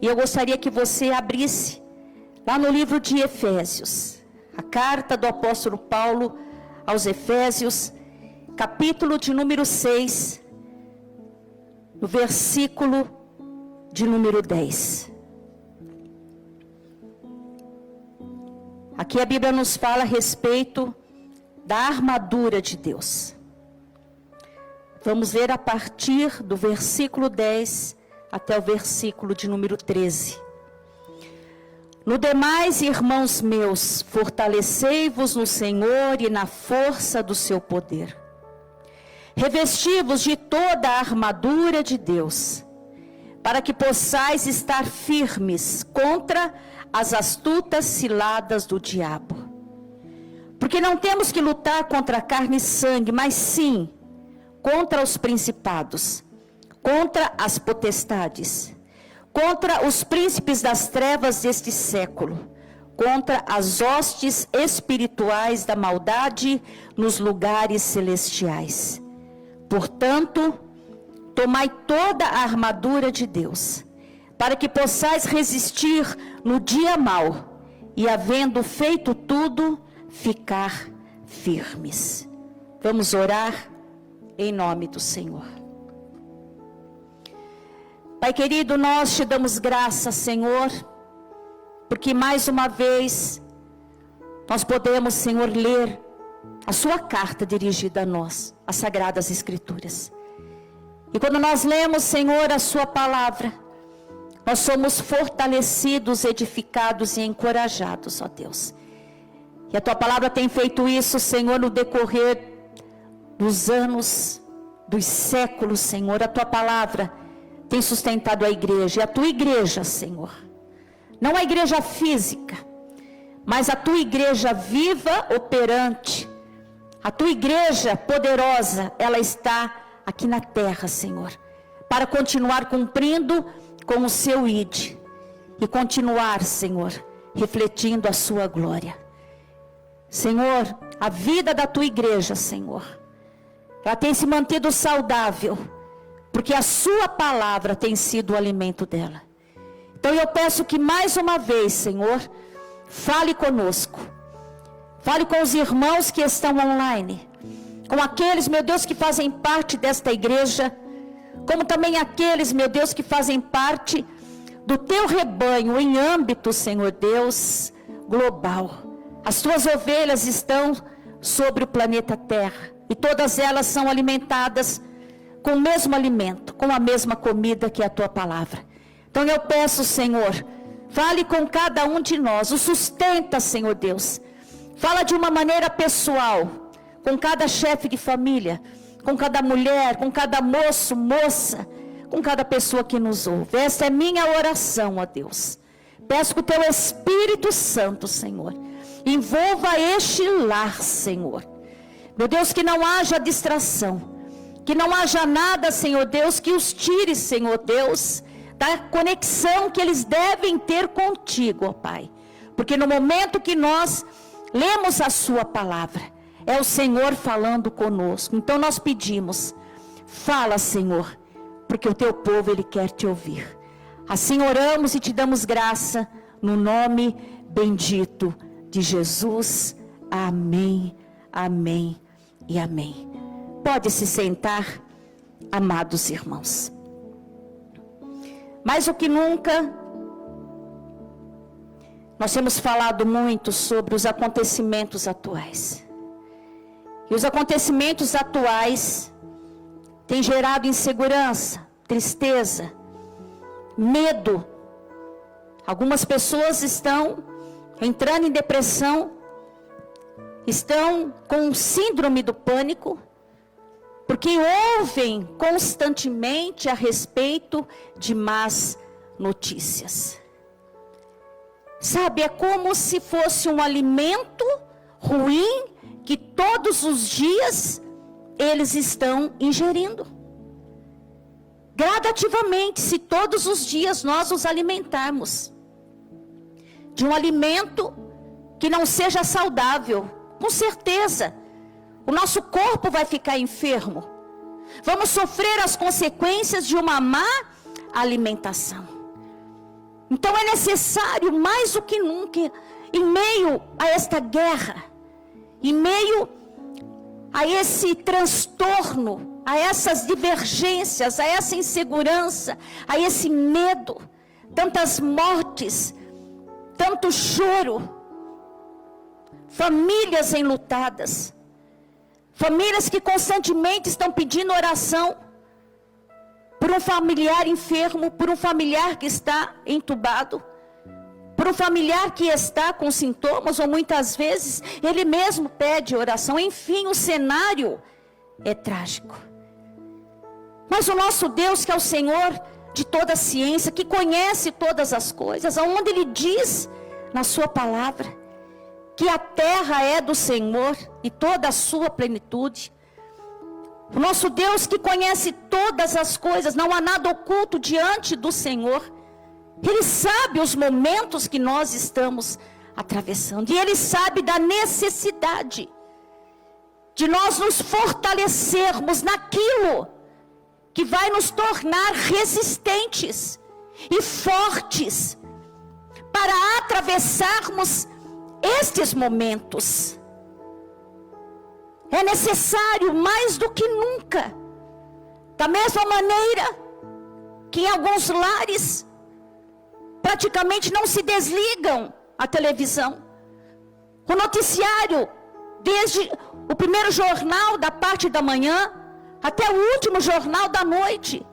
E eu gostaria que você abrisse lá no livro de Efésios, a carta do apóstolo Paulo aos Efésios, capítulo de número 6, no versículo de número 10. Aqui a Bíblia nos fala a respeito da armadura de Deus. Vamos ver a partir do versículo 10 até o versículo de número 13. No demais, irmãos meus, fortalecei-vos no Senhor e na força do seu poder. Revesti-vos de toda a armadura de Deus, para que possais estar firmes contra as astutas ciladas do diabo. Porque não temos que lutar contra carne e sangue, mas sim contra os principados, contra as potestades, contra os príncipes das trevas deste século, contra as hostes espirituais da maldade nos lugares celestiais. Portanto, tomai toda a armadura de Deus, para que possais resistir no dia mau, e havendo feito tudo, ficar firmes. Vamos orar em nome do Senhor. Pai querido, nós te damos graça, Senhor, porque mais uma vez nós podemos, Senhor, ler a sua carta dirigida a nós, as Sagradas Escrituras. E quando nós lemos, Senhor, a sua palavra, nós somos fortalecidos, edificados e encorajados, ó Deus. E a tua palavra tem feito isso, Senhor, no decorrer dos anos, dos séculos, Senhor. A tua palavra tem sustentado a igreja, e a tua igreja, Senhor, não a igreja física, mas a tua igreja viva, operante, a tua igreja poderosa, ela está aqui na terra, Senhor, para continuar cumprindo com o seu ID, e continuar, Senhor, refletindo a sua glória. Senhor, a vida da tua igreja, Senhor, ela tem se mantido saudável, porque a sua palavra tem sido o alimento dela. Então eu peço que mais uma vez, Senhor, fale conosco. Fale com os irmãos que estão online, com aqueles, meu Deus, que fazem parte desta igreja, como também aqueles, meu Deus, que fazem parte do teu rebanho em âmbito, Senhor Deus, global. As tuas ovelhas estão sobre o planeta Terra, e todas elas são alimentadas com o mesmo alimento, com a mesma comida que é a tua palavra. Então eu peço, Senhor, fale com cada um de nós, o sustenta, Senhor Deus. Fala de uma maneira pessoal, com cada chefe de família, com cada mulher, com cada moço, moça, com cada pessoa que nos ouve. Esta é minha oração, ó Deus. Peço que o teu Espírito Santo, Senhor, envolva este lar, Senhor. Meu Deus, que não haja distração, que não haja nada, Senhor Deus, que os tire, Senhor Deus, da conexão que eles devem ter contigo, ó Pai. Porque no momento que nós lemos a sua palavra, é o Senhor falando conosco. Então nós pedimos, fala, Senhor, porque o teu povo, ele quer te ouvir. Assim oramos e te damos graça, no nome bendito de Jesus. Amém, amém e amém. Pode se sentar, amados irmãos. Mais do que nunca, nós temos falado muito sobre os acontecimentos atuais. E os acontecimentos atuais têm gerado insegurança, tristeza, medo. Algumas pessoas estão entrando em depressão, estão com síndrome do pânico, porque ouvem constantemente a respeito de más notícias. Sabe, é como se fosse um alimento ruim que todos os dias eles estão ingerindo. Gradativamente, se todos os dias nós nos alimentarmos de um alimento que não seja saudável, com certeza o nosso corpo vai ficar enfermo. Vamos sofrer as consequências de uma má alimentação. Então é necessário, mais do que nunca, em meio a esta guerra, em meio a esse transtorno, a essas divergências, a essa insegurança, a esse medo, tantas mortes, tanto choro, famílias enlutadas, famílias que constantemente estão pedindo oração por um familiar enfermo, por um familiar que está entubado, por um familiar que está com sintomas, ou muitas vezes ele mesmo pede oração. Enfim, o cenário é trágico. Mas o nosso Deus, que é o Senhor de toda a ciência, que conhece todas as coisas, aonde Ele diz na sua palavra que a terra é do Senhor e toda a sua plenitude. O nosso Deus, que conhece todas as coisas, não há nada oculto diante do Senhor. Ele sabe os momentos que nós estamos atravessando, e Ele sabe da necessidade de nós nos fortalecermos naquilo que vai nos tornar resistentes e fortes para atravessarmos estes momentos. É necessário mais do que nunca, da mesma maneira que em alguns lares praticamente não se desligam a televisão, o noticiário, desde o primeiro jornal da parte da manhã até o último jornal da noite,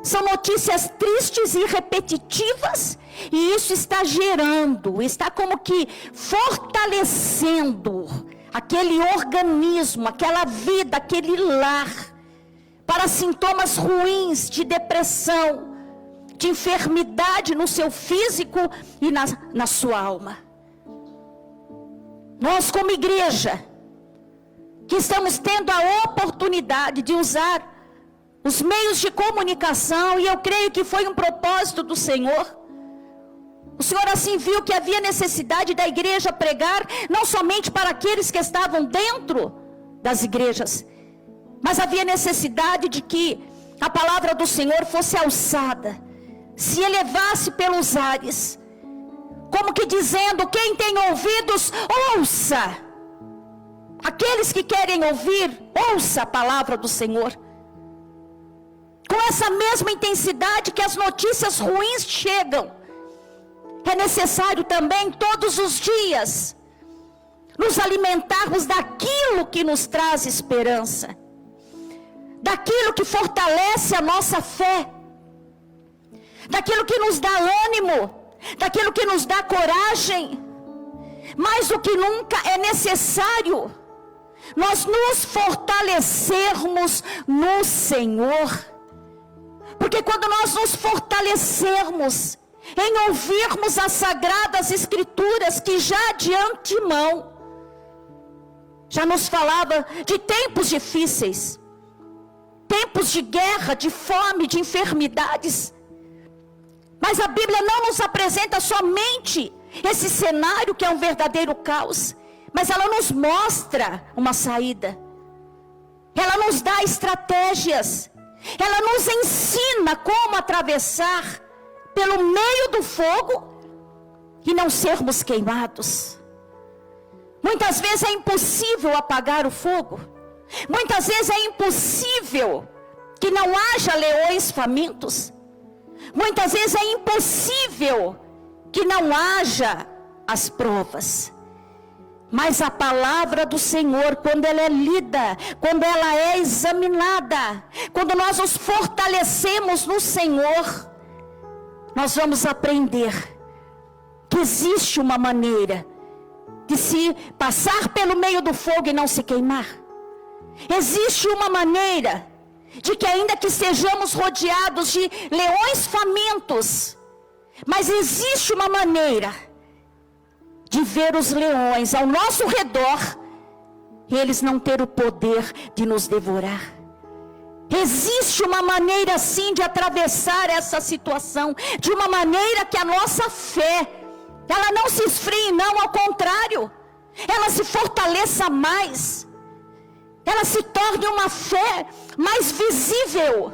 são notícias tristes e repetitivas, e isso está gerando, está como que fortalecendo aquele organismo, aquela vida, aquele lar, para sintomas ruins de depressão, de enfermidade no seu físico e na sua alma. Nós, como igreja, que estamos tendo a oportunidade de usar os meios de comunicação, e eu creio que foi um propósito do Senhor. O Senhor assim viu que havia necessidade da igreja pregar, não somente para aqueles que estavam dentro das igrejas, mas havia necessidade de que a palavra do Senhor fosse alçada, se elevasse pelos ares, como que dizendo: quem tem ouvidos, ouça. Aqueles que querem ouvir, ouça a palavra do Senhor. Com essa mesma intensidade que as notícias ruins chegam, é necessário também todos os dias nos alimentarmos daquilo que nos traz esperança, daquilo que fortalece a nossa fé, daquilo que nos dá ânimo, daquilo que nos dá coragem. Mais do que nunca é necessário nós nos fortalecermos no Senhor, porque quando nós nos fortalecermos em ouvirmos as sagradas escrituras, que já de antemão já nos falava de tempos difíceis, tempos de guerra, de fome, de enfermidades, mas a Bíblia não nos apresenta somente esse cenário que é um verdadeiro caos, mas ela nos mostra uma saída, ela nos dá estratégias, ela nos ensina como atravessar pelo meio do fogo e não sermos queimados. Muitas vezes é impossível apagar o fogo, muitas vezes é impossível que não haja leões famintos, muitas vezes é impossível que não haja as provas. Mas a palavra do Senhor, quando ela é lida, quando ela é examinada, quando nós nos fortalecemos no Senhor, nós vamos aprender que existe uma maneira de se passar pelo meio do fogo e não se queimar. Existe uma maneira de que, ainda que sejamos rodeados de leões famintos, mas existe uma maneira de ver os leões ao nosso redor e eles não ter o poder de nos devorar. Existe uma maneira sim de atravessar essa situação, de uma maneira que a nossa fé, ela não se esfrie, não, ao contrário, ela se fortaleça mais, ela se torne uma fé mais visível,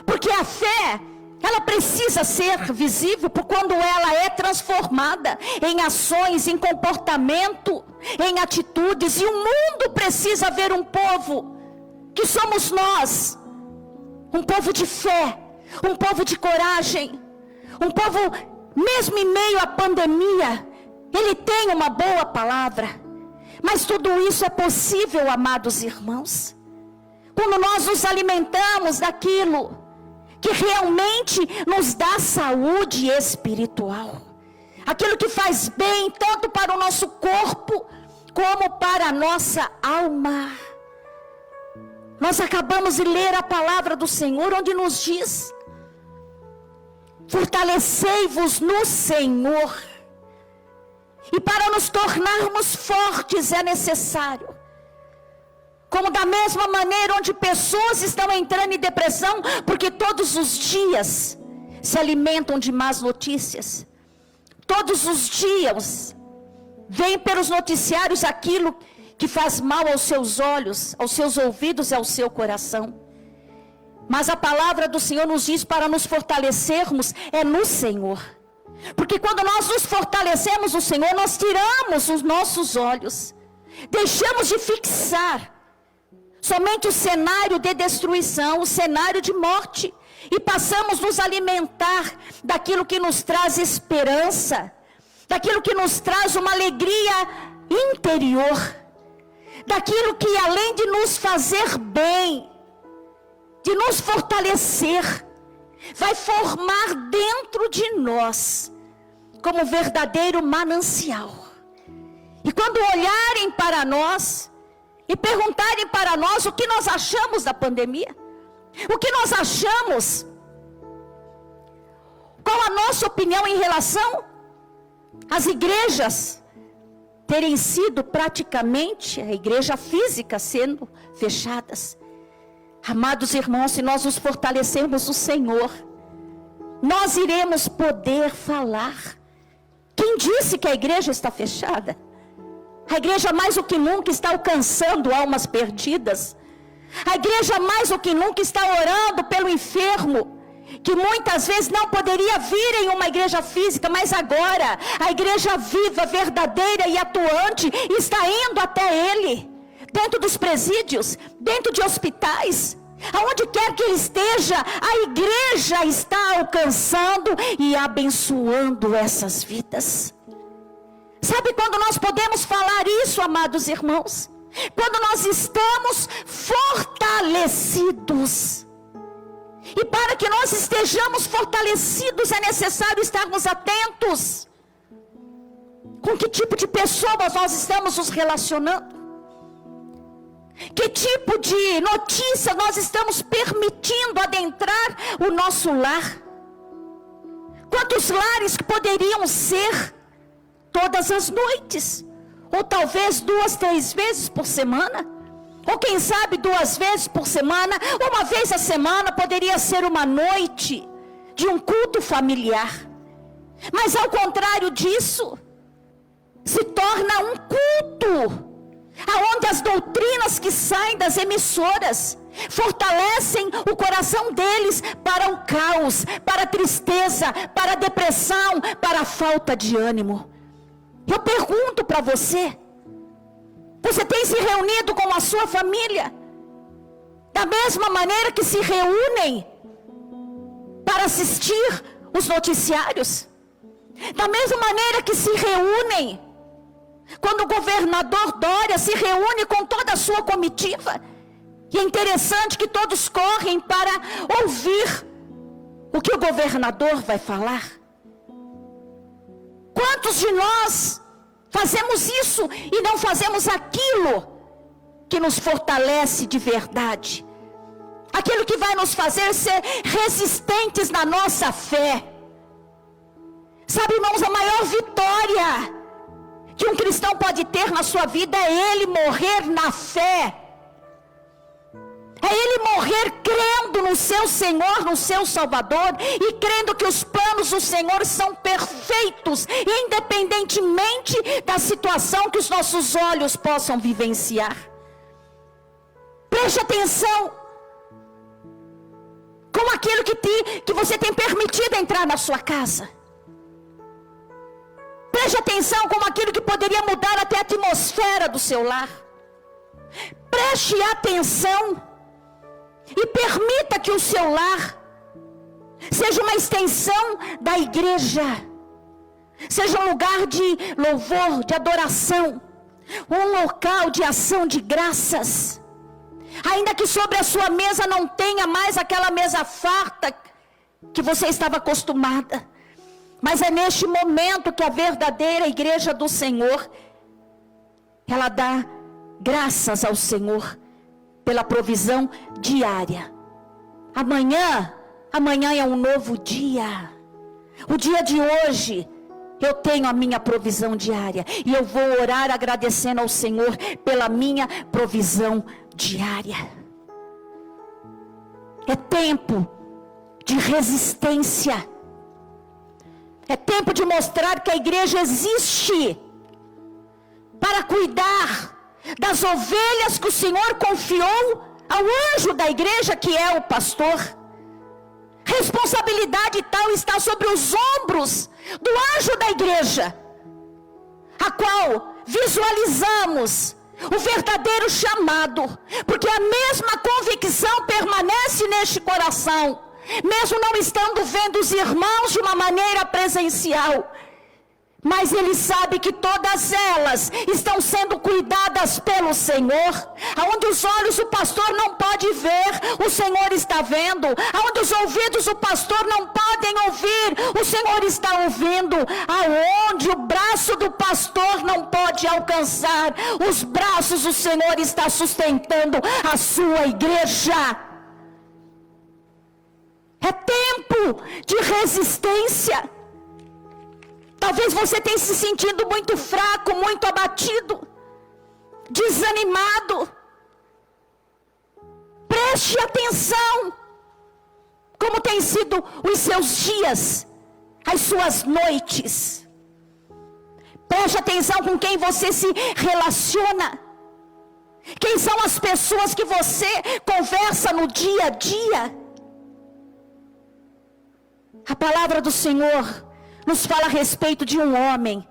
porque a fé, Ela precisa ser visível por quando ela é transformada em ações, em comportamento, em atitudes. E o mundo precisa ver um povo que somos nós, um povo de fé, um povo de coragem, um povo, mesmo em meio à pandemia, ele tem uma boa palavra. Mas tudo isso é possível, amados irmãos, quando nós nos alimentamos daquilo que realmente nos dá saúde espiritual, aquilo que faz bem tanto para o nosso corpo como para a nossa alma. Nós acabamos de ler a palavra do Senhor, onde nos diz: fortalecei-vos no Senhor. E para nos tornarmos fortes é necessário, como da mesma maneira onde pessoas estão entrando em depressão, porque todos os dias se alimentam de más notícias. Todos os dias vem pelos noticiários aquilo que faz mal aos seus olhos, aos seus ouvidos e ao seu coração. Mas a palavra do Senhor nos diz para nos fortalecermos é no Senhor. Porque quando nós nos fortalecemos no Senhor, nós tiramos os nossos olhos, deixamos de fixar somente o cenário de destruição, o cenário de morte, e passamos a nos alimentar daquilo que nos traz esperança, daquilo que nos traz uma alegria interior, daquilo que além de nos fazer bem, de nos fortalecer, vai formar dentro de nós como verdadeiro manancial. E quando olharem para nós e perguntarem para nós o que nós achamos da pandemia, o que nós achamos, qual a nossa opinião em relação às igrejas terem sido praticamente, a igreja física sendo fechadas. Amados irmãos, se nós nos fortalecermos no Senhor, nós iremos poder falar. Quem disse que a igreja está fechada? A igreja mais do que nunca está alcançando almas perdidas. A igreja mais do que nunca está orando pelo enfermo, que muitas vezes não poderia vir em uma igreja física, mas agora a igreja viva, verdadeira e atuante está indo até ele, dentro dos presídios, dentro de hospitais, aonde quer que ele esteja, a igreja está alcançando e abençoando essas vidas. Sabe quando nós podemos falar isso, amados irmãos? Quando nós estamos fortalecidos. E para que nós estejamos fortalecidos é necessário estarmos atentos. Com que tipo de pessoas nós estamos nos relacionando? Que tipo de notícia nós estamos permitindo adentrar o nosso lar? Quantos lares que poderiam ser todas as noites? Ou talvez 2, 3 vezes por semana? Ou quem sabe 2 vezes por semana? Uma vez a semana poderia ser uma noite de um culto familiar. Mas ao contrário disso, se torna um culto aonde as doutrinas que saem das emissoras fortalecem o coração deles para o caos, para a tristeza, para a depressão, para a falta de ânimo. Eu pergunto para você, você tem se reunido com a sua família da mesma maneira que se reúnem para assistir os noticiários? Da mesma maneira que se reúnem quando o governador Dória se reúne com toda a sua comitiva? E é interessante que todos correm para ouvir o que o governador vai falar. Quantos de nós fazemos isso e não fazemos aquilo que nos fortalece de verdade? Aquilo que vai nos fazer ser resistentes na nossa fé. Sabe, irmãos, a maior vitória que um cristão pode ter na sua vida é ele morrer na fé. É ele morrer crendo no seu Senhor, no seu Salvador, e crendo que os planos do Senhor são perfeitos, independentemente da situação que os nossos olhos possam vivenciar. Preste atenção, com aquilo que você tem permitido entrar na sua casa. Preste atenção como aquilo que poderia mudar até a atmosfera do seu lar. Preste atenção e permita que o seu lar seja uma extensão da igreja, seja um lugar de louvor, de adoração, um local de ação de graças. Ainda que sobre a sua mesa não tenha mais aquela mesa farta que você estava acostumada, mas é neste momento que a verdadeira igreja do Senhor, ela dá graças ao Senhor pela provisão diária. Amanhã é um novo dia. O dia de hoje, eu tenho a minha provisão diária. E eu vou orar agradecendo ao Senhor pela minha provisão diária. É tempo de resistência. É tempo de mostrar que a igreja existe para cuidar das ovelhas que o Senhor confiou ao anjo da igreja, que é o pastor. Responsabilidade tal está sobre os ombros do anjo da igreja, a qual visualizamos o verdadeiro chamado, porque a mesma convicção permanece neste coração, mesmo não estando vendo os irmãos de uma maneira presencial, mas ele sabe que todas elas estão sendo cuidadas pelo Senhor. Aonde os olhos do pastor não pode ver, o Senhor está vendo. Aonde os ouvidos do pastor não podem ouvir, o Senhor está ouvindo. Aonde o braço do pastor não pode alcançar, os braços do Senhor está sustentando a sua igreja. É tempo de resistência. Talvez você tenha se sentido muito fraco, muito abatido, desanimado. Preste atenção, como têm sido os seus dias, as suas noites. Preste atenção com quem você se relaciona. Quem são as pessoas que você conversa no dia a dia? A palavra do Senhor nos fala a respeito de um homem,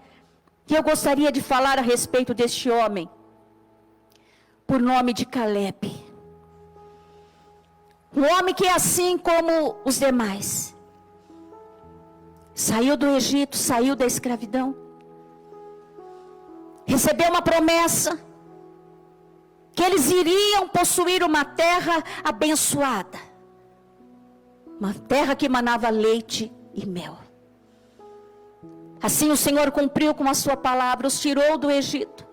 e eu gostaria de falar a respeito deste homem, por nome de Caleb. Um homem que é assim como os demais, saiu do Egito, saiu da escravidão, recebeu uma promessa, que eles iriam possuir uma terra abençoada, uma terra que manava leite e mel. Assim o Senhor cumpriu com a sua palavra, os tirou do Egito.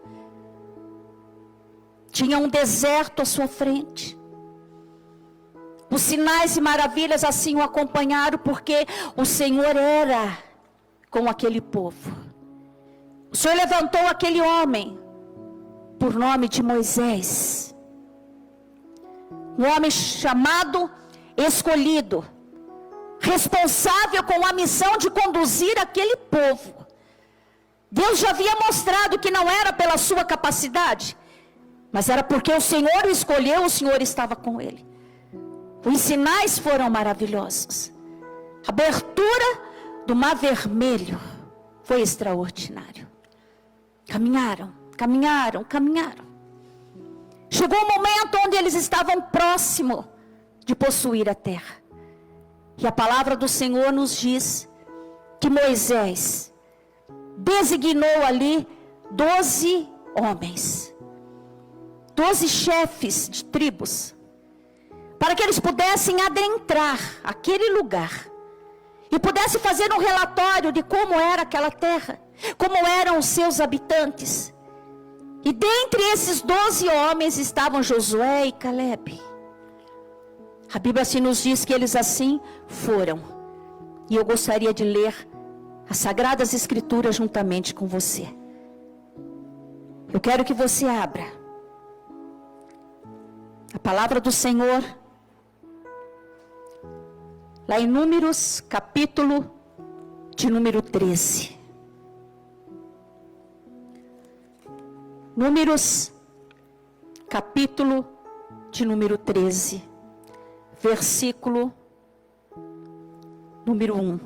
Tinha um deserto à sua frente. Os sinais e maravilhas assim o acompanharam, porque o Senhor era com aquele povo. O Senhor levantou aquele homem, por nome de Moisés. Um homem chamado, escolhido, responsável com a missão de conduzir aquele povo. Deus já havia mostrado que não era pela sua capacidade, mas era porque o Senhor o escolheu, o Senhor estava com ele. Os sinais foram maravilhosos. A abertura do Mar Vermelho foi extraordinário. Caminharam. Chegou um momento onde eles estavam próximos de possuir a terra. E a palavra do Senhor nos diz que Moisés designou ali 12 homens, 12 chefes de tribos, para que eles pudessem adentrar aquele lugar e pudessem fazer um relatório de como era aquela terra, como eram os seus habitantes. E dentre esses 12 homens estavam Josué e Caleb. A Bíblia assim nos diz que eles assim foram. E eu gostaria de ler as Sagradas Escrituras juntamente com você. Eu quero que você abra a palavra do Senhor, lá em Números, capítulo de número 13. Números, capítulo de número 13. Versículo número 1.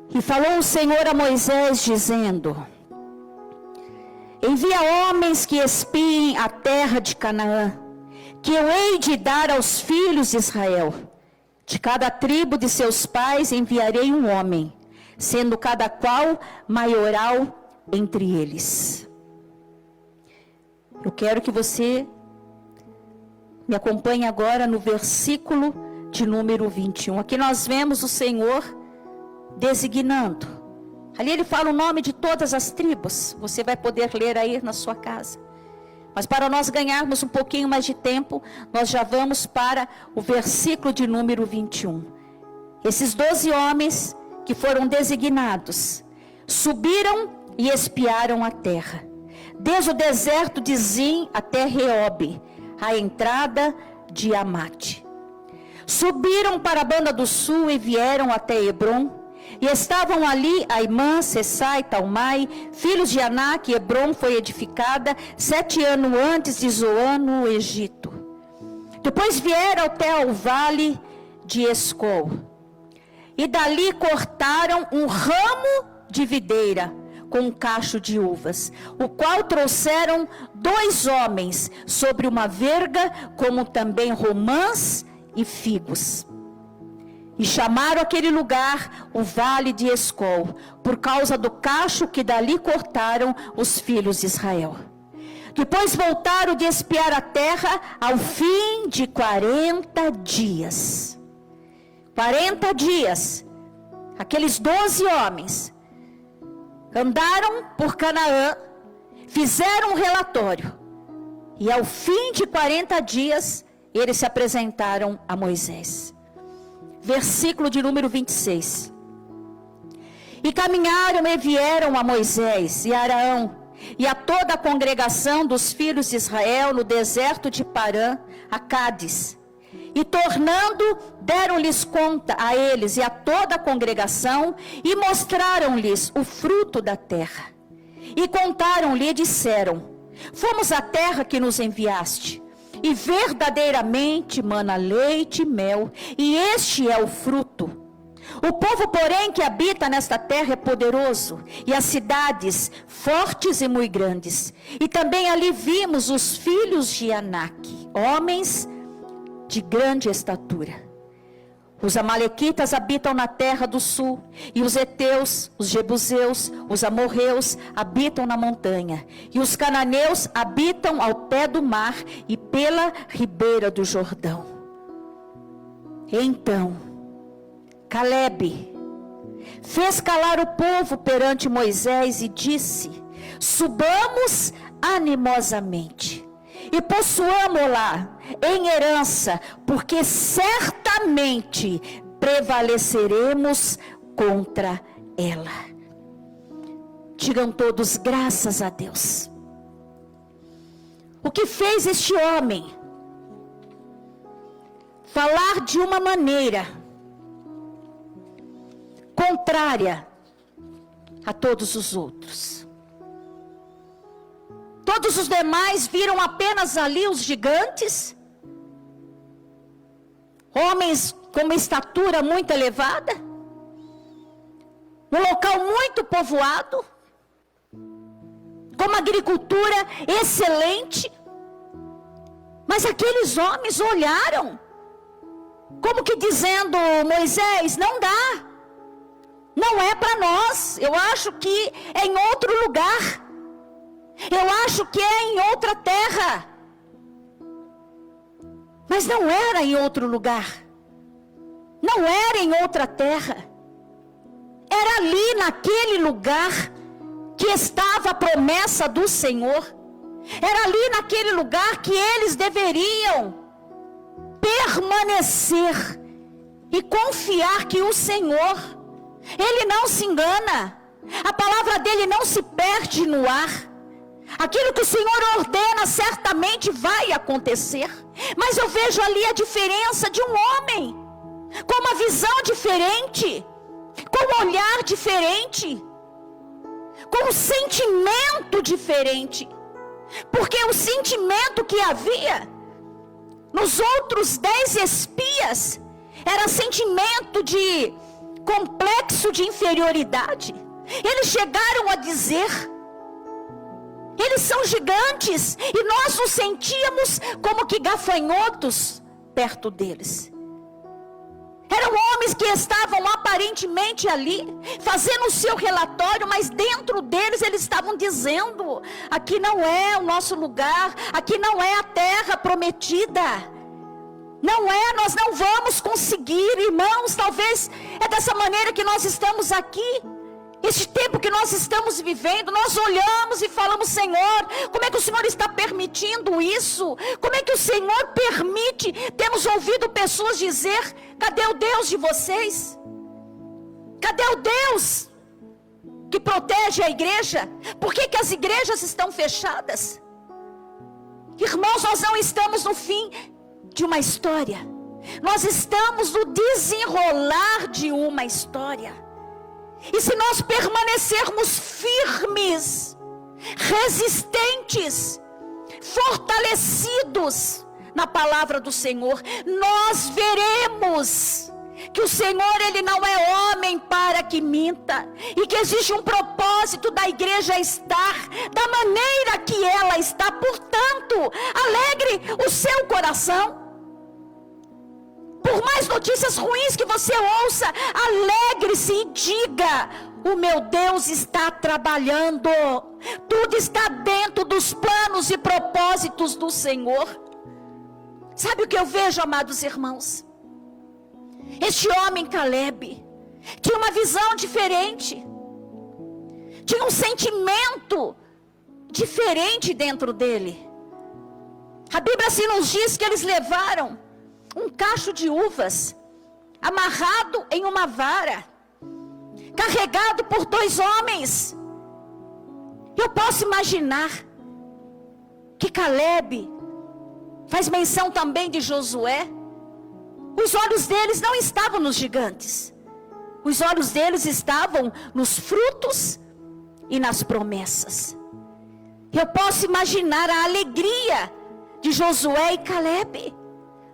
E falou o Senhor a Moisés, dizendo: envia homens que espiem a terra de Canaã, que eu hei de dar aos filhos de Israel. De cada tribo de seus pais enviarei um homem, sendo cada qual maioral entre eles. Eu quero que você me acompanhe agora no versículo de número 21. Aqui nós vemos o Senhor designando. Ali ele fala o nome de todas as tribos. Você vai poder ler aí na sua casa. Mas para nós ganharmos um pouquinho mais de tempo, nós já vamos para o versículo de número 21. Esses 12 homens que foram designados, subiram e espiaram a terra, desde o deserto de Zim até Reobe, a entrada de Amate. Subiram para a banda do sul e vieram até Hebrom, e estavam ali Aimã, Sessai, Talmai, filhos de Anak. Hebrom foi edificada 7 anos antes de Zoan, no Egito. Depois vieram até ao vale de Escol, e dali cortaram um ramo de videira com um cacho de uvas, o qual trouxeram 2 homens sobre uma verga, como também romãs e figos. E chamaram aquele lugar o vale de Escol, por causa do cacho que dali cortaram os filhos de Israel. Depois voltaram de espiar a terra ao fim de 40 dias. 40 dias, aqueles 12 homens andaram por Canaã, fizeram um relatório, e ao fim de 40 dias, eles se apresentaram a Moisés. Versículo de número 26. E caminharam e vieram a Moisés e a Araão e a toda a congregação dos filhos de Israel no deserto de Parã, a Cádiz. E tornando, deram-lhes conta a eles e a toda a congregação, e mostraram-lhes o fruto da terra. E contaram-lhe e disseram: fomos à terra que nos enviaste, e verdadeiramente mana leite e mel, e este é o fruto. O povo, porém, que habita nesta terra é poderoso, e as cidades fortes e muito grandes. E também ali vimos os filhos de Anak, homens de grande estatura. Os amalequitas habitam na terra do sul, e os heteus, os jebuseus, os amorreus habitam na montanha, e os cananeus habitam ao pé do mar e pela ribeira do Jordão. Então Calebe fez calar o povo perante Moisés e disse: subamos animosamente e possuamo-la em herança, porque certamente prevaleceremos contra ela. Digam todos: graças a Deus. O que fez este homem falar de uma maneira contrária a todos os outros? Todos os demais viram apenas ali os gigantes, homens com uma estatura muito elevada, um local muito povoado, com uma agricultura excelente. Mas aqueles homens olharam, como que dizendo: Moisés, não dá, não é para nós, eu acho que é em outro lugar. Eu acho que é em outra terra. Mas não era em outro lugar. Não era em outra terra. Era ali naquele lugar que estava a promessa do Senhor. Era ali naquele lugar que eles deveriam permanecer e confiar que o Senhor, Ele não se engana. A palavra dele não se perde no ar. Aquilo que o Senhor ordena certamente vai acontecer. Mas eu vejo ali a diferença de um homem com uma visão diferente, com um olhar diferente, com um sentimento diferente. Porque o sentimento que havia nos outros 10 espias, era sentimento de complexo de inferioridade. Eles chegaram a dizer: eles são gigantes, e nós nos sentíamos como que gafanhotos perto deles. Eram homens que estavam aparentemente ali, fazendo o seu relatório, mas dentro deles eles estavam dizendo: aqui não é o nosso lugar, aqui não é a terra prometida. Não é, nós não vamos conseguir, irmãos. Talvez é dessa maneira que nós estamos aqui. Este tempo que nós estamos vivendo, nós olhamos e falamos: Senhor, como é que o Senhor está permitindo isso? Como é que o Senhor permite? Temos ouvido pessoas dizer: cadê o Deus de vocês? Cadê o Deus que protege a igreja? Por que as igrejas estão fechadas? Irmãos, nós não estamos no fim de uma história. Nós estamos no desenrolar de uma história. E se nós permanecermos firmes, resistentes, fortalecidos na palavra do Senhor, nós veremos que o Senhor, Ele não é homem para que minta, e que existe um propósito da igreja estar da maneira que ela está. Portanto, alegre o seu coração. Por mais notícias ruins que você ouça, alegre-se e diga: o meu Deus está trabalhando. Tudo está dentro dos planos e propósitos do Senhor. Sabe o que eu vejo, amados irmãos? Este homem Caleb tinha uma visão diferente. Tinha um sentimento diferente dentro dele. A Bíblia assim nos diz que eles levaram um cacho de uvas, amarrado em uma vara, carregado por 2 homens. Eu posso imaginar que Caleb faz menção também de Josué. Os olhos deles não estavam nos gigantes. Os olhos deles estavam nos frutos e nas promessas. Eu posso imaginar a alegria de Josué e Caleb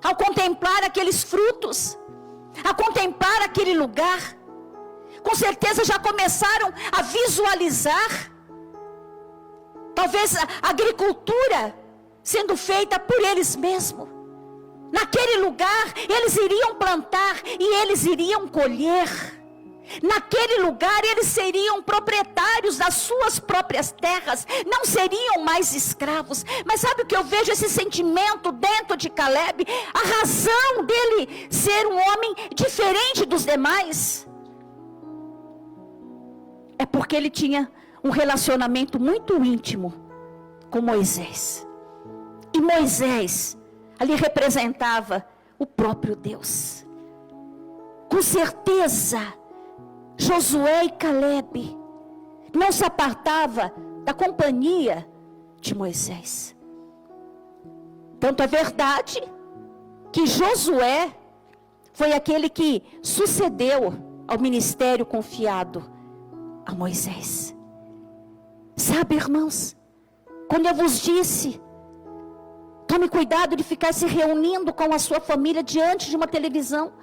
ao contemplar aqueles frutos, a contemplar aquele lugar. Com certeza já começaram a visualizar, talvez a agricultura sendo feita por eles mesmos. Naquele lugar eles iriam plantar e eles iriam colher. Naquele lugar eles seriam proprietários das suas próprias terras, não seriam mais escravos. Mas sabe o que eu vejo? Esse sentimento dentro de Caleb, a razão dele ser um homem diferente dos demais, é porque ele tinha um relacionamento muito íntimo com Moisés. E Moisés ali representava o próprio Deus. Com certeza Josué e Caleb não se apartava da companhia de Moisés. Tanto é verdade que Josué foi aquele que sucedeu ao ministério confiado a Moisés. Sabe, irmãos, quando eu vos disse: tome cuidado de ficar se reunindo com a sua família diante de uma televisão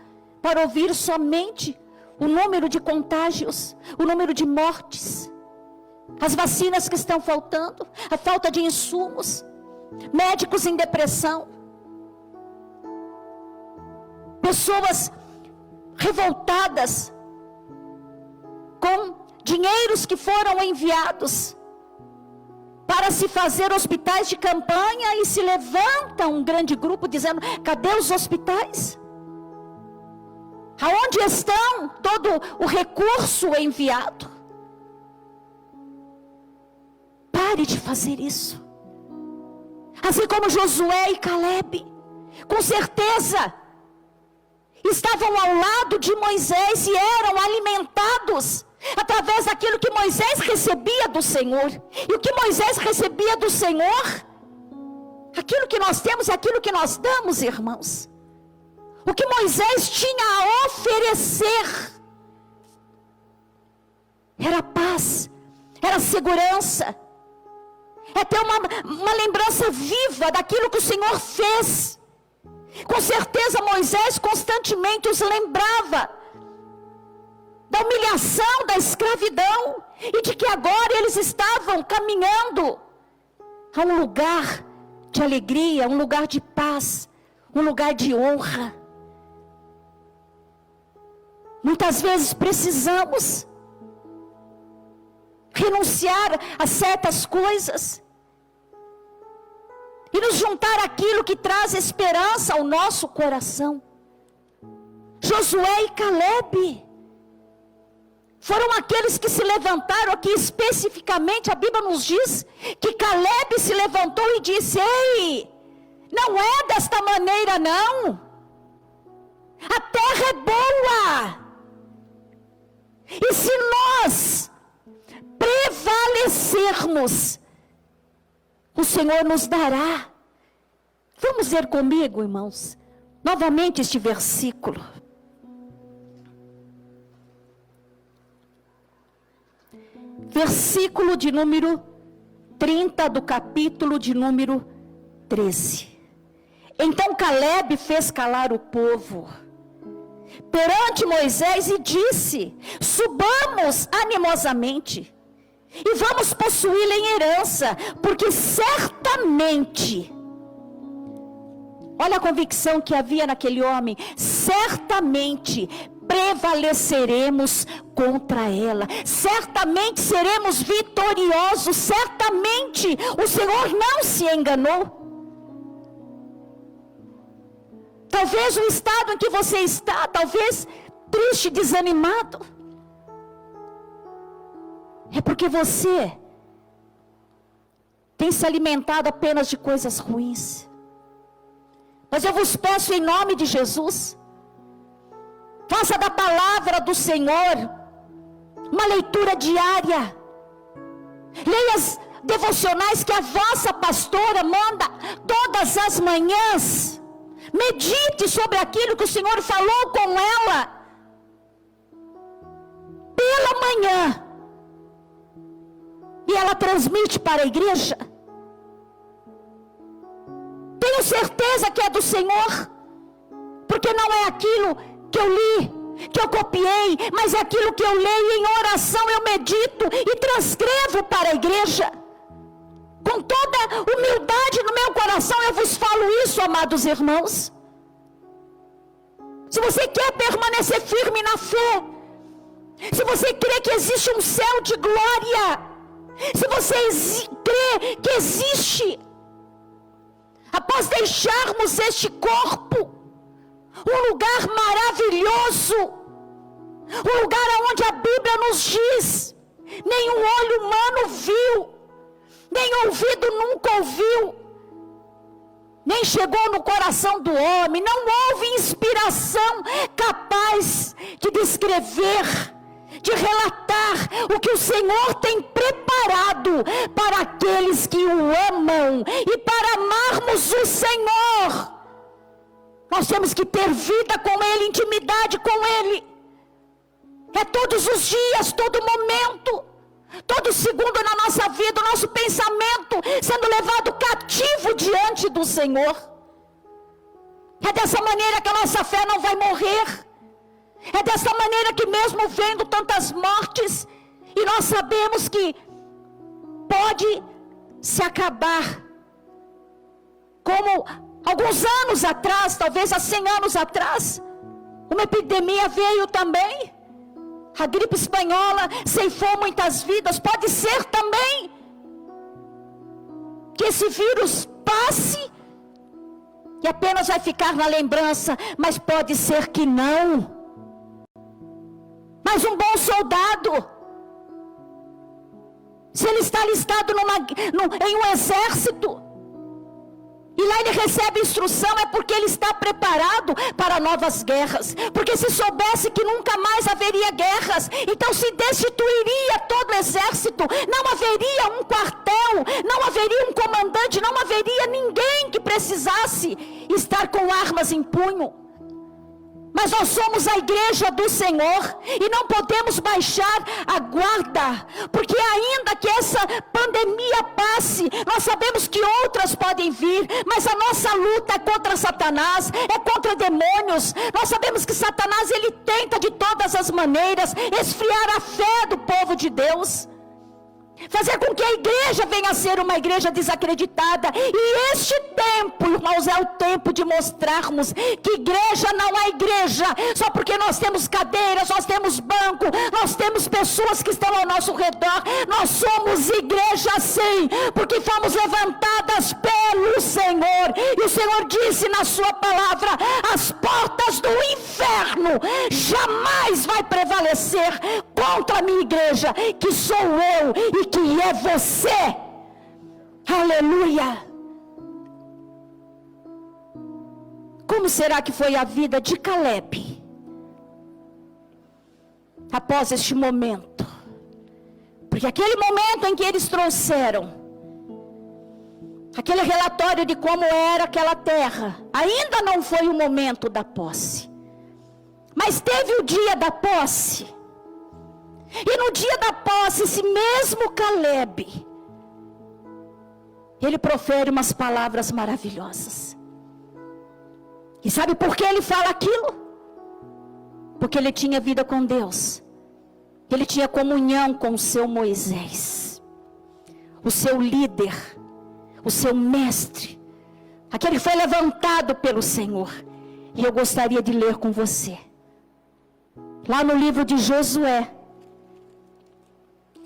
para ouvir somente o número de contágios, o número de mortes, as vacinas que estão faltando, a falta de insumos, médicos em depressão, pessoas revoltadas com dinheiros que foram enviados para se fazer hospitais de campanha, e se levanta um grande grupo dizendo: cadê os hospitais? Aonde estão todo o recurso enviado? Pare de fazer isso. Assim como Josué e Caleb, com certeza, estavam ao lado de Moisés e eram alimentados através daquilo que Moisés recebia do Senhor. E o que Moisés recebia do Senhor, aquilo que nós temos é aquilo que nós damos, irmãos. O que Moisés tinha a oferecer era paz, era segurança, é ter uma lembrança viva daquilo que o Senhor fez Com certeza Moisés constantemente os lembrava da humilhação, da escravidão, e de que agora eles estavam caminhando a um lugar de alegria, um lugar de paz, um lugar de honra. Muitas vezes precisamos renunciar a certas coisas e nos juntar àquilo que traz esperança ao nosso coração. Josué e Calebe foram aqueles que se levantaram aqui especificamente. A Bíblia nos diz que Calebe se levantou e disse: ei, não é desta maneira não, a terra é boa, e se nós prevalecermos, o Senhor nos dará. Vamos ler comigo, irmãos, novamente este versículo. Versículo de número 30 do capítulo de número 13. Então Calebe fez calar o povo perante Moisés e disse: subamos animosamente e vamos possuí-la em herança, porque certamente, olha a convicção que havia naquele homem, certamente prevaleceremos contra ela, certamente seremos vitoriosos, certamente o Senhor não se enganou. Talvez o estado em que você está, talvez triste, desanimado, é porque você tem se alimentado apenas de coisas ruins. Mas eu vos peço em nome de Jesus, faça da palavra do Senhor uma leitura diária. Leia as devocionais que a vossa pastora manda todas as manhãs. Medite sobre aquilo que o Senhor falou com ela pela manhã, e ela transmite para a igreja. Tenho certeza que é do Senhor, porque não é aquilo que eu li, que eu copiei, mas é aquilo que eu leio em oração, eu medito e transcrevo para a igreja. Com toda humildade no meu coração eu vos falo isso, amados irmãos. Se você quer permanecer firme na fé, se você crê que existe um céu de glória, se você crê que existe, após deixarmos este corpo, um lugar maravilhoso, um lugar onde a Bíblia nos diz, nenhum olho humano viu, nem ouvido nunca ouviu, nem chegou no coração do homem, não houve inspiração capaz de descrever, de relatar o que o Senhor tem preparado para aqueles que o amam, e para amarmos o Senhor, nós temos que ter vida com Ele, intimidade com Ele, é todos os dias, todo momento, todo segundo na nossa vida, o nosso pensamento sendo levado cativo diante do Senhor. É dessa maneira que a nossa fé não vai morrer. É dessa maneira que mesmo vendo tantas mortes, e nós sabemos que pode se acabar, como alguns anos atrás, talvez há 100 anos atrás, uma epidemia veio também. A gripe espanhola ceifou muitas vidas. Pode ser também que esse vírus passe e apenas vai ficar na lembrança, mas pode ser que não. Mas um bom soldado, se ele está alistado em um exército, e lá ele recebe instrução, é porque ele está preparado para novas guerras. Porque se soubesse que nunca mais haveria guerras, então se destituiria todo o exército. Não haveria um quartel, não haveria um comandante, não haveria ninguém que precisasse estar com armas em punho. Mas nós somos a igreja do Senhor e não podemos baixar a guarda, porque ainda que essa pandemia passe, nós sabemos que outras podem vir, mas a nossa luta é contra Satanás, é contra demônios. Nós sabemos que Satanás, ele tenta de todas as maneiras esfriar a fé do povo de Deus, fazer com que a igreja venha a ser uma igreja desacreditada. E este tempo, irmãos, é o tempo de mostrarmos que igreja não é igreja só porque nós temos cadeiras, nós temos banco, nós temos pessoas que estão ao nosso redor. Nós somos igreja sim, porque fomos levantadas pelo Senhor. E o Senhor disse na sua palavra: as portas do inferno jamais vai prevalecer contra a minha igreja, que sou eu e que é você. Aleluia. Como será que foi a vida de Caleb após este momento? Porque aquele momento em que eles trouxeram aquele relatório de como era aquela terra, ainda não foi o momento da posse, mas teve o dia da posse. E no dia da posse, esse mesmo Caleb, ele profere umas palavras maravilhosas. E sabe por que ele fala aquilo? Porque ele tinha vida com Deus. Ele tinha comunhão com o seu Moisés, o seu líder, o seu mestre, aquele que foi levantado pelo Senhor. E eu gostaria de ler com você, lá no livro de Josué,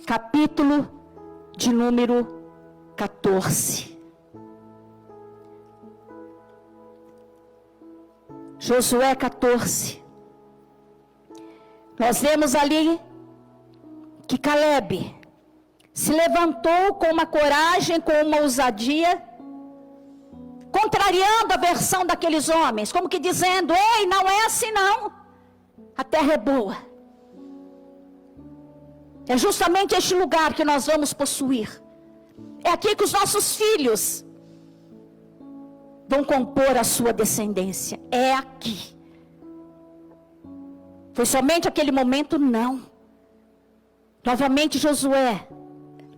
capítulo de número 14. Josué 14. Nós vemos ali que Caleb se levantou com uma coragem, com uma ousadia, contrariando a versão daqueles homens, como que dizendo: ei, não é assim não, a terra é boa. É justamente este lugar que nós vamos possuir. É aqui que os nossos filhos vão compor a sua descendência. É aqui. Foi somente aquele momento? Não. Novamente Josué,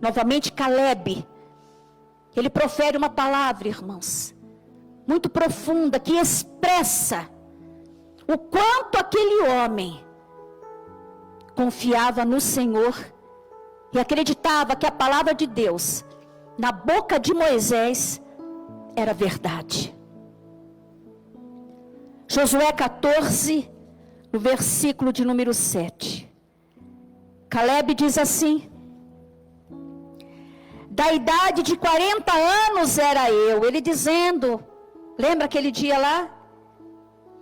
novamente Caleb, ele profere uma palavra, irmãos, muito profunda, que expressa o quanto aquele homem confiava no Senhor e acreditava que a palavra de Deus na boca de Moisés era verdade. Josué 14, no versículo de número 7. Caleb diz assim: da idade de 40 anos era eu. Ele dizendo, lembra aquele dia lá,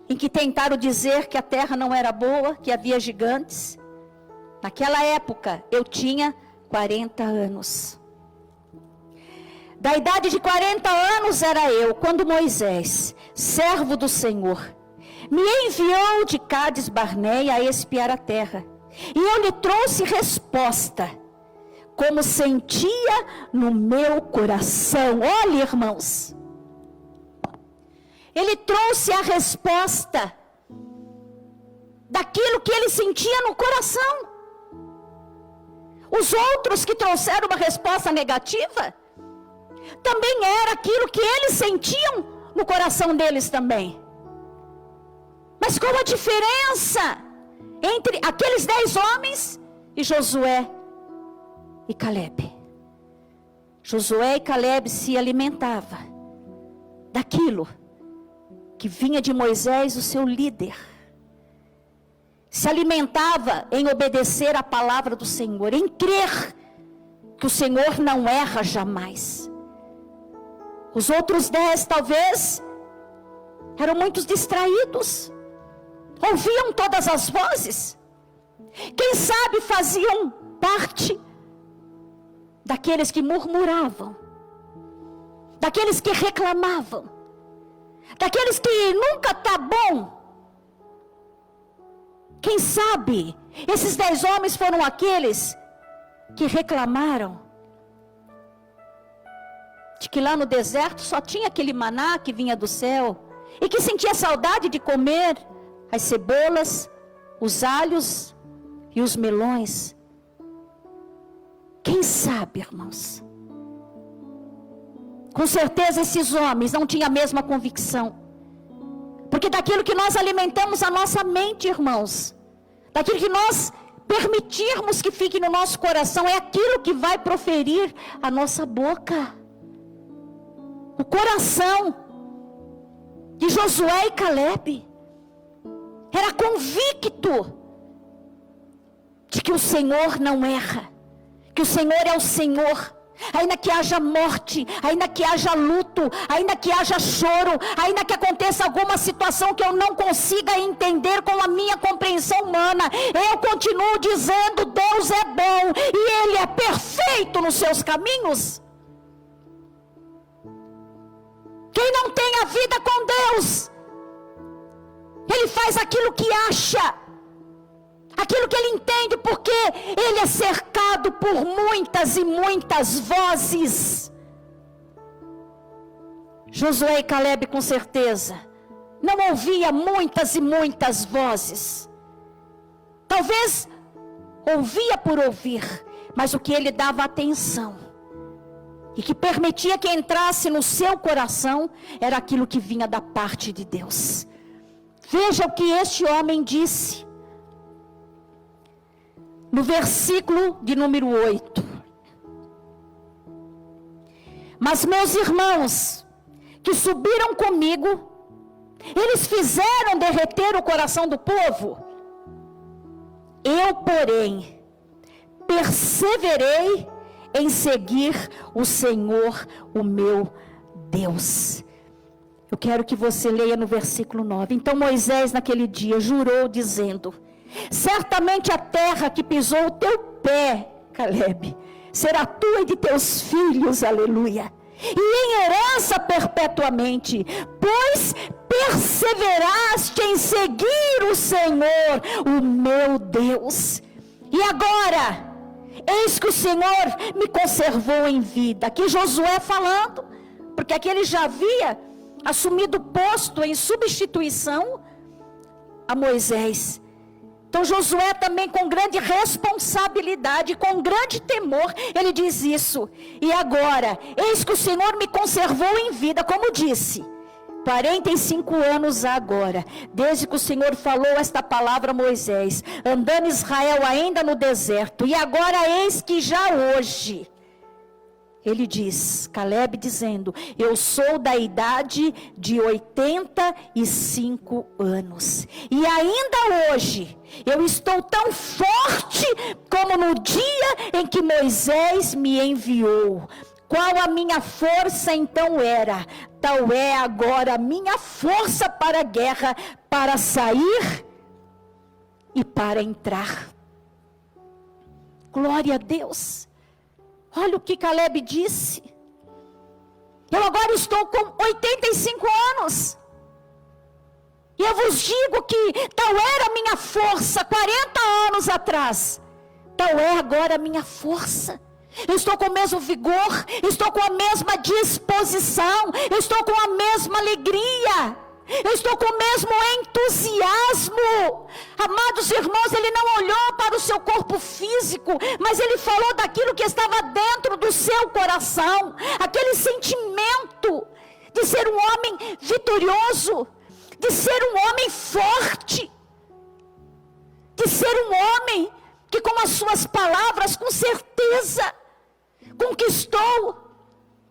em que tentaram dizer que a terra não era boa, que havia gigantes? Naquela época, eu tinha 40 anos. Da idade de 40 anos era eu, quando Moisés, servo do Senhor, me enviou de Cádiz Barneia a espiar a terra. E eu lhe trouxe resposta, como sentia no meu coração. Olha, irmãos, ele trouxe a resposta daquilo que ele sentia no coração. Os outros que trouxeram uma resposta negativa, também era aquilo que eles sentiam no coração deles também. Mas qual a diferença entre aqueles 10 homens e Josué e Caleb? Josué e Caleb se alimentavam daquilo que vinha de Moisés, o seu líder. Se alimentava em obedecer a palavra do Senhor, em crer que o Senhor não erra jamais. Os outros 10 talvez eram muito distraídos, ouviam todas as vozes, quem sabe faziam parte daqueles que murmuravam, daqueles que reclamavam, daqueles que nunca está bom. Quem sabe esses 10 homens foram aqueles que reclamaram de que lá no deserto só tinha aquele maná que vinha do céu, e que sentia saudade de comer as cebolas, os alhos e os melões. Quem sabe, irmãos? Com certeza esses homens não tinham a mesma convicção. Porque daquilo que nós alimentamos a nossa mente, irmãos, daquilo que nós permitirmos que fique no nosso coração, é aquilo que vai proferir a nossa boca. O coração de Josué e Calebe era convicto de que o Senhor não erra, que o Senhor é o Senhor. Ainda que haja morte, ainda que haja luto, ainda que haja choro, ainda que aconteça alguma situação que eu não consiga entender com a minha compreensão humana, eu continuo dizendo: Deus é bom e Ele é perfeito nos seus caminhos. Quem não tem a vida com Deus, ele faz aquilo que acha, aquilo que ele entende, porque ele é cercado por muitas e muitas vozes. Josué e Calebe, com certeza, não ouvia muitas e muitas vozes. Talvez ouvia por ouvir, mas o que ele dava atenção e que permitia que entrasse no seu coração era aquilo que vinha da parte de Deus. Veja o que este homem disse no versículo de número 8. Mas meus irmãos que subiram comigo, eles fizeram derreter o coração do povo. Eu, porém, perseverei em seguir o Senhor, o meu Deus. Eu quero que você leia no versículo 9. Então Moisés naquele dia jurou dizendo: certamente a terra que pisou o teu pé, Calebe, será tua e de teus filhos, aleluia, e em herança perpetuamente, pois perseveraste em seguir o Senhor, o meu Deus. E agora, eis que o Senhor me conservou em vida. Aqui Josué falando, porque aqui ele já havia assumido o posto em substituição a Moisés. Então Josué também, com grande responsabilidade, com grande temor, ele diz isso. E agora, eis que o Senhor me conservou em vida, como disse, 45 anos agora, desde que o Senhor falou esta palavra a Moisés, andando Israel ainda no deserto. E agora eis que já hoje, ele diz, Calebe dizendo, eu sou da idade de 85 anos. E ainda hoje, eu estou tão forte como no dia em que Moisés me enviou. Qual a minha força então era, tal é agora a minha força para a guerra, para sair e para entrar. Glória a Deus. Olha o que Calebe disse. Eu agora estou com 85 anos. E eu vos digo que tal era a minha força 40 anos atrás. Tal é agora a minha força. Eu estou com o mesmo vigor. Estou com a mesma disposição. Eu estou com a mesma alegria. Eu estou com o mesmo entusiasmo. Amados irmãos, ele não olhou para o seu corpo físico, mas ele falou daquilo que estava dentro do seu coração. Aquele sentimento de ser um homem vitorioso, de ser um homem forte, de ser um homem que com as suas palavras, com certeza, conquistou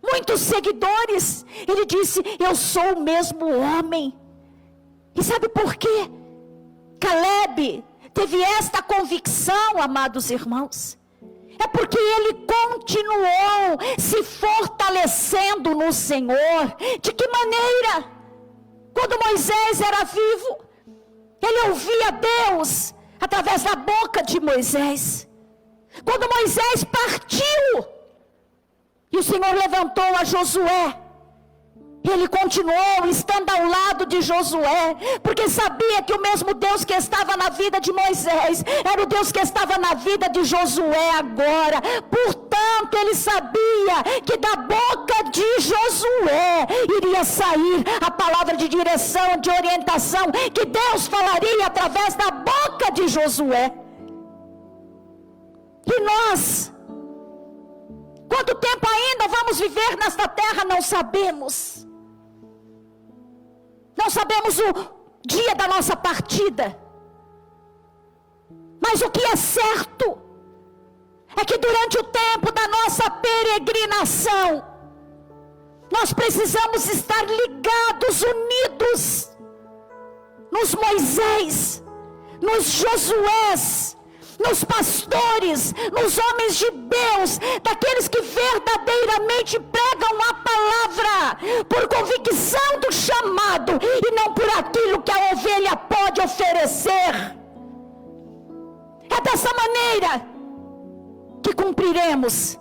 muitos seguidores. Ele disse, eu sou o mesmo homem. E sabe por quê? Calebe teve esta convicção, amados irmãos. É porque ele continuou se fortalecendo no Senhor. De que maneira? Quando Moisés era vivo, ele ouvia Deus através da boca de Moisés. Quando Moisés partiu, e o Senhor levantou a Josué, ele continuou estando ao lado de Josué, porque sabia que o mesmo Deus que estava na vida de Moisés, era o Deus que estava na vida de Josué agora. Portanto, ele sabia que da boca de Josué iria sair a palavra de direção, de orientação, que Deus falaria através da boca de Josué. E nós, quanto tempo ainda vamos viver nesta terra, não sabemos. Não sabemos o dia da nossa partida. Mas o que é certo é que durante o tempo da nossa peregrinação, nós precisamos estar ligados, unidos, nos Moisés, nos Josués, nos pastores, nos homens de Deus, daqueles que verdadeiramente pregam a palavra, por convicção do chamado, e não por aquilo que a ovelha pode oferecer. É dessa maneira que cumpriremos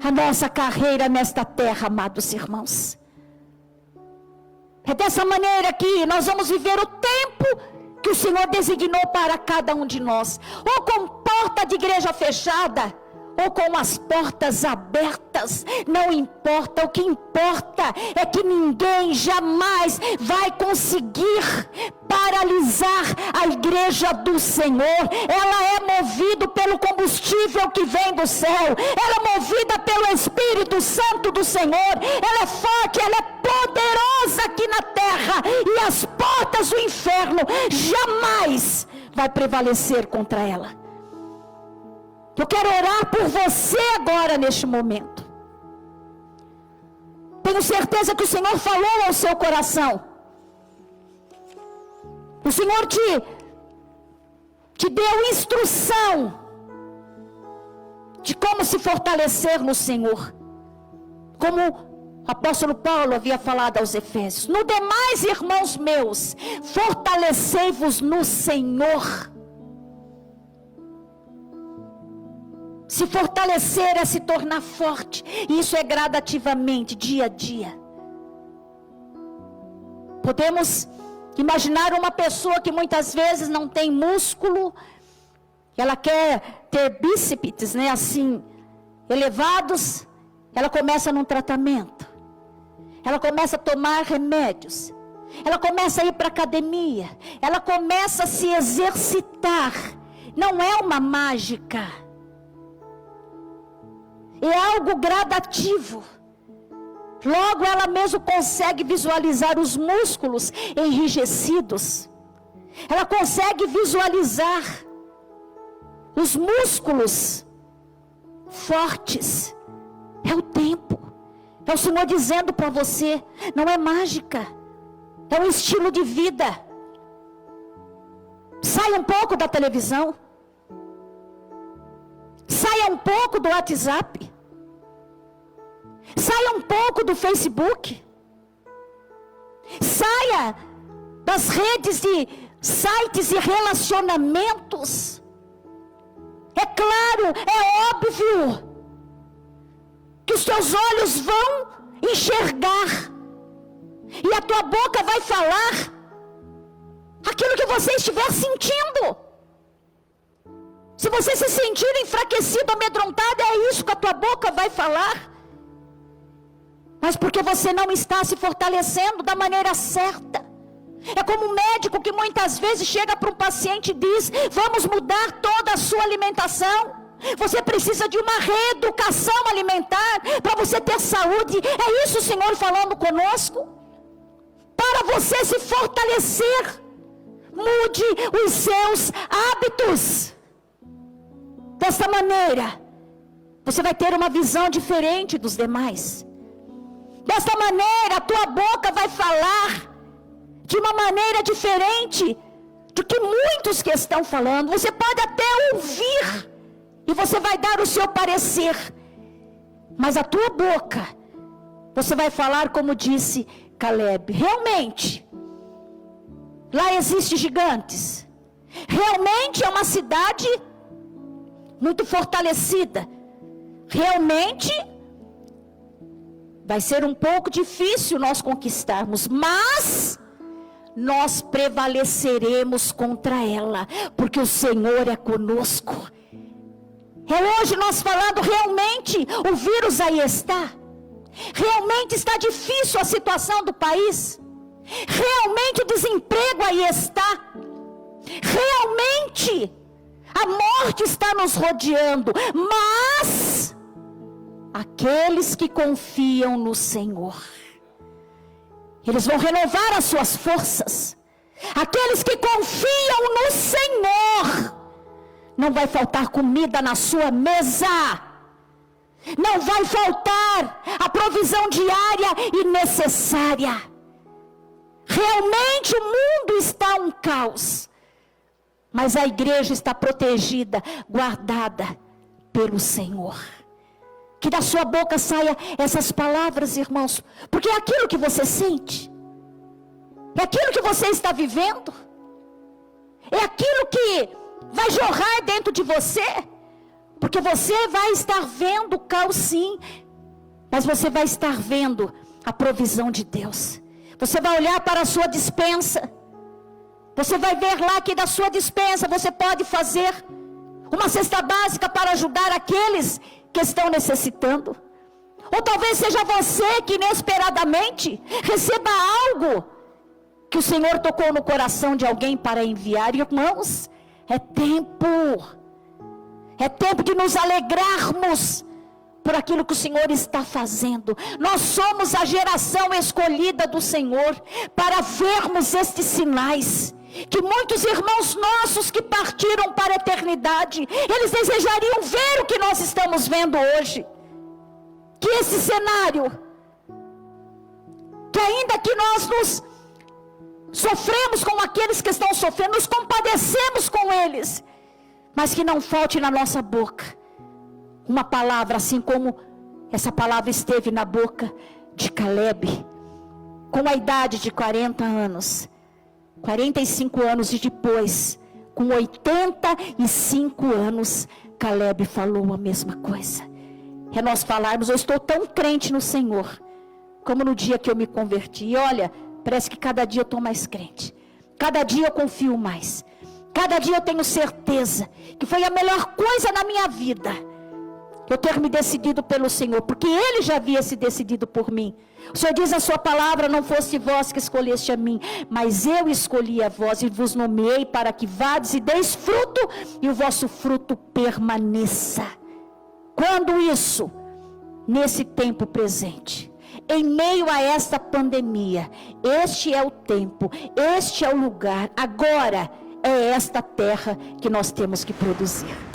a nossa carreira nesta terra, amados irmãos. É dessa maneira que nós vamos viver o tempo que o Senhor designou para cada um de nós, ou com porta de igreja fechada, ou com as portas abertas, não importa. O que importa é que ninguém jamais vai conseguir paralisar a igreja do Senhor. Ela é movida pelo combustível que vem do céu, ela é movida pelo Espírito Santo do Senhor, ela é forte, ela é poderosa aqui na terra, e as portas do inferno jamais vai prevalecer contra ela. Eu quero orar por você agora neste momento. Tenho certeza que o Senhor falou ao seu coração. O Senhor te deu instrução de como se fortalecer no Senhor. Como o apóstolo Paulo havia falado aos Efésios: no demais, irmãos meus, fortalecei-vos no Senhor. Se fortalecer é se tornar forte, e isso é gradativamente, dia a dia. Podemos imaginar uma pessoa que muitas vezes não tem músculo, ela quer ter bíceps, né, assim, elevados, ela começa num tratamento, ela começa a tomar remédios, ela começa a ir para a academia, ela começa a se exercitar. Não é uma mágica, é algo gradativo. Logo ela mesmo consegue visualizar os músculos enrijecidos. Ela consegue visualizar os músculos fortes. É o tempo. É o Senhor dizendo para você: não é mágica, é um estilo de vida. Saia um pouco da televisão. Saia um pouco do WhatsApp. Saia um pouco do Facebook. Saia das redes de sites e relacionamentos. É claro, é óbvio que os teus olhos vão enxergar e a tua boca vai falar aquilo que você estiver sentindo. Se você se sentir enfraquecido, amedrontado, é isso que a tua boca vai falar. Mas porque você não está se fortalecendo da maneira certa. É como um médico que muitas vezes chega para um paciente e diz: vamos mudar toda a sua alimentação. Você precisa de uma reeducação alimentar para você ter saúde. É isso o Senhor falando conosco. Para você se fortalecer, mude os seus hábitos. Dessa maneira, você vai ter uma visão diferente dos demais. Dessa maneira, a tua boca vai falar de uma maneira diferente do que muitos que estão falando. Você pode até ouvir e você vai dar o seu parecer, mas a tua boca, você vai falar como disse Caleb: realmente, lá existem gigantes. Realmente é uma cidade muito fortalecida. Realmente vai ser um pouco difícil nós conquistarmos, mas nós prevaleceremos contra ela, porque o Senhor é conosco. É hoje nós falando: realmente o vírus aí está, Realmente está difícil a situação do país. Realmente o desemprego aí está. Realmente a morte está nos rodeando. Mas aqueles que confiam no Senhor, eles vão renovar as suas forças. Aqueles que confiam no Senhor, não vai faltar comida na sua mesa. Não vai faltar a provisão diária e necessária. Realmente o mundo está um caos, mas a igreja está protegida, guardada pelo Senhor. Que da sua boca saia essas palavras, irmãos, porque é aquilo que você sente, é aquilo que você está vivendo, é aquilo que vai jorrar dentro de você. Porque você vai estar vendo o caos, sim, mas você vai estar vendo a provisão de Deus. Você vai olhar para a sua despensa, você vai ver lá que da sua despensa você pode fazer uma cesta básica para ajudar aqueles que estão necessitando. Ou talvez seja você que inesperadamente receba algo que o Senhor tocou no coração de alguém para enviar. Irmãos, é tempo de nos alegrarmos por aquilo que o Senhor está fazendo. Nós somos a geração escolhida do Senhor para vermos estes sinais, que muitos irmãos nossos que partiram para a eternidade, eles desejariam ver o que nós estamos vendo hoje. Que esse cenário, que ainda que nós nos sofremos com aqueles que estão sofrendo, nos compadecemos com eles, mas que não falte na nossa boca uma palavra, assim como essa palavra esteve na boca de Caleb, com a idade de 40 anos, 45 anos e depois, com 85 anos, Caleb falou a mesma coisa. É nós falarmos: eu estou tão crente no Senhor, como no dia que eu me converti. E olha, parece que cada dia eu estou mais crente, cada dia eu confio mais. Cada dia eu tenho certeza que foi a melhor coisa na minha vida eu ter me decidido pelo Senhor, porque Ele já havia se decidido por mim. O Senhor diz a sua palavra: não fosse vós que escolheste a mim, mas eu escolhi a vós e vos nomeei para que vades e deis fruto, e o vosso fruto permaneça. Quando isso? Nesse tempo presente, em meio a esta pandemia. Este é o tempo, este é o lugar. Agora é esta terra que nós temos que produzir.